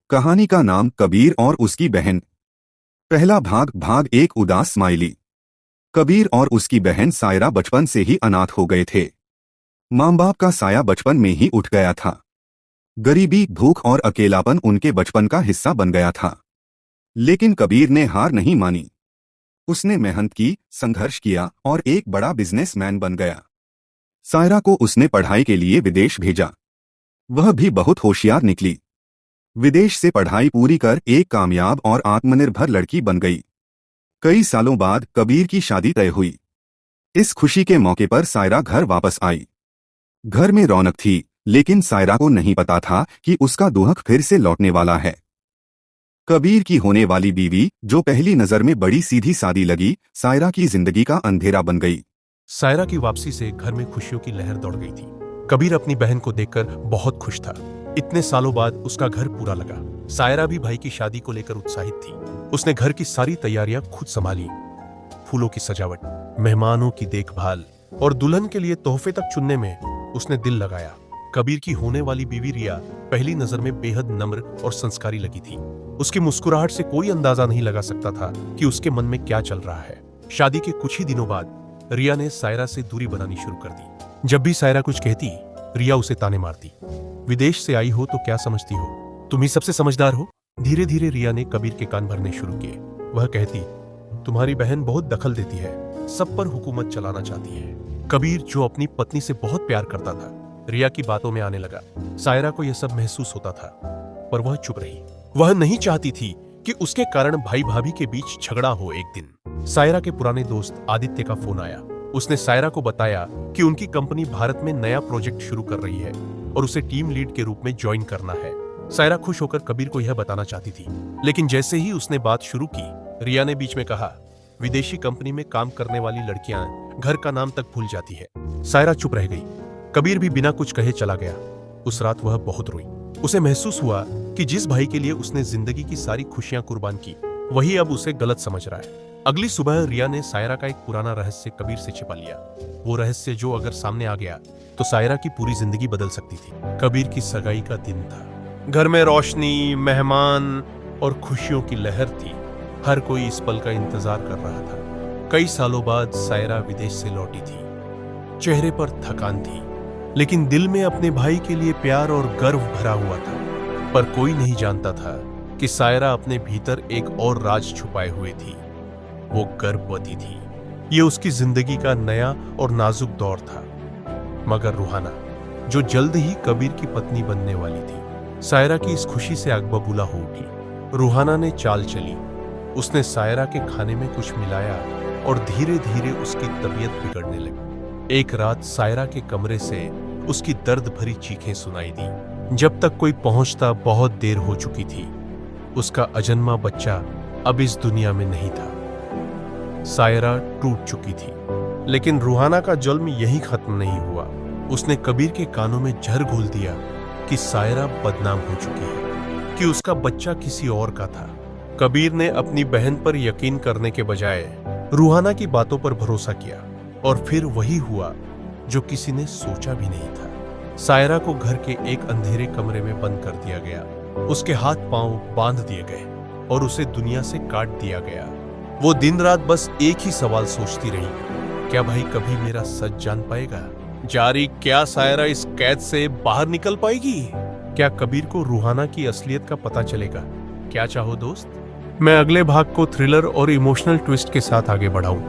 कहानी का नाम कबीर और उसकी बहन। पहला भाग एक उदास स्माइली। कबीर और उसकी बहन सायरा बचपन से ही अनाथ हो गए थे। माँ बाप का साया बचपन में ही उठ गया था। गरीबी, भूख और अकेलापन उनके बचपन का हिस्सा बन गया था। लेकिन कबीर ने हार नहीं मानी। उसने मेहनत की, संघर्ष किया और एक बड़ा बिजनेसमैन बन गया। सायरा को उसने पढ़ाई के लिए विदेश भेजा। वह भी बहुत होशियार निकली। विदेश से पढ़ाई पूरी कर एक कामयाब और आत्मनिर्भर लड़की बन गई। कई सालों बाद कबीर की शादी तय हुई। इस खुशी के मौके पर सायरा घर वापस आई। घर में रौनक थी, लेकिन सायरा को नहीं पता था कि उसका दुल्हन फिर से लौटने वाला है। कबीर की होने वाली बीवी, जो पहली नजर में बड़ी सीधी सादी लगी, सायरा की जिंदगी का अंधेरा बन गई। सायरा की वापसी से घर में खुशियों की लहर दौड़ गई थी। कबीर अपनी बहन को देखकर बहुत खुश था। इतने सालों बाद उसका घर पूरा लगा। सायरा भी भाई की शादी को लेकर उत्साहित थी। उसने घर की सारी तैयारियां खुद संभाली। फूलों की सजावट, मेहमानों की देखभाल और दुल्हन के लिए तोहफे तक चुनने में उसने दिल लगाया। कबीर की होने वाली बीवी रिया पहली नजर में बेहद नम्र और संस्कारी लगी थी। उसकी मुस्कुराहट से कोई अंदाजा नहीं लगा सकता था कि उसके मन में क्या चल रहा है। शादी के कुछ ही दिनों बाद रिया ने सायरा से दूरी बनानी शुरू कर दी। जब भी सायरा कुछ कहती, रिया उसे ताने मारती। विदेश से आई हो तो क्या समझती हो, तुम ही सबसे समझदार हो। धीरे धीरे रिया ने कबीर के कान भरने शुरू किए। वह कहती, तुम्हारी बहन बहुत दखल देती है, सब पर हुकूमत चलाना चाहती है। कबीर, जो अपनी पत्नी से बहुत प्यार करता था, रिया की बातों में आने लगा। सायरा को यह सब महसूस होता था, पर वह चुप रही। वह नहीं चाहती थी कि उसके कारण भाई भाभी के बीच झगड़ा हो। एक दिन सायरा के पुराने दोस्त आदित्य का फोन आया। उसने सायरा को बताया कि उनकी कंपनी भारत में नया प्रोजेक्ट शुरू कर रही है और उसे टीम लीड के रूप में ज्वाइन करना है। सायरा खुश होकर कबीर को यह बताना चाहती थी, लेकिन जैसे ही उसने बात शुरू की, रिया ने बीच में कहा, विदेशी कंपनी में काम करने वाली लड़कियां घर का नाम तक भूल जाती है। सायरा चुप रह गई। कबीर भी बिना कुछ कहे चला गया। उस रात वह बहुत रोई। उसे महसूस हुआ कि जिस भाई के लिए उसने जिंदगी की सारी खुशियां कुर्बान की, वही अब उसे गलत समझ रहा है। अगली सुबह रिया ने सायरा का एक पुराना रहस्य कबीर से छिपा लिया। वो रहस्य जो अगर सामने आ गया तो सायरा की पूरी जिंदगी बदल सकती थी। कबीर की सगाई का दिन था। घर में रोशनी, मेहमान और खुशियों की लहर थी। हर कोई इस पल का इंतजार कर रहा था। कई सालों बाद सायरा विदेश से लौटी थी। चेहरे पर थकान थी, लेकिन दिल में अपने भाई के लिए प्यार और गर्व भरा हुआ था। पर कोई नहीं जानता था कि सायरा अपने भीतर एक और राज छुपाए हुए थी। वो गर्भवती थी। ये उसकी जिंदगी का नया और नाजुक दौर था। मगर रूहाना, जो जल्द ही कबीर की पत्नी बनने वाली थी, सायरा की इस खुशी से आग बबूला हो उठी। रूहाना ने चाल चली। उसने सायरा के खाने में कुछ मिलाया और धीरे धीरे उसकी तबीयत बिगड़ने लगी। एक रात सायरा के कमरे से उसकी दर्द भरी चीखें सुनाई दी। जब तक कोई पहुंचता बहुत देर हो चुकी थी। उसका अजन्मा बच्चा अब इस दुनिया में नहीं था। सायरा टूट चुकी थी, लेकिन रूहाना का जुल्म यही खत्म नहीं हुआ। उसने कबीर के कानों में जहर घोल दिया कि सायरा बदनाम हो चुकी है, कि उसका बच्चा किसी और का था। कबीर ने अपनी बहन पर यकीन करने के बजाय रूहाना की बातों पर भरोसा किया, और फिर वही हुआ जो किसी ने सोचा भी नहीं था। सायरा को घर के एक अंधेरे कमरे में बंद कर दिया गया। उसके हाथ पांव बांध दिए गए और उसे दुनिया से काट दिया गया। वो दिन रात बस एक ही सवाल सोचती रही, क्या भाई कभी मेरा सच जान पाएगा? जारी, क्या सायरा इस कैद से बाहर निकल पाएगी? क्या कबीर को रूहाना की असलियत का पता चलेगा? क्या चाहो दोस्त, मैं अगले भाग को थ्रिलर और इमोशनल ट्विस्ट के साथ आगे बढ़ाऊं।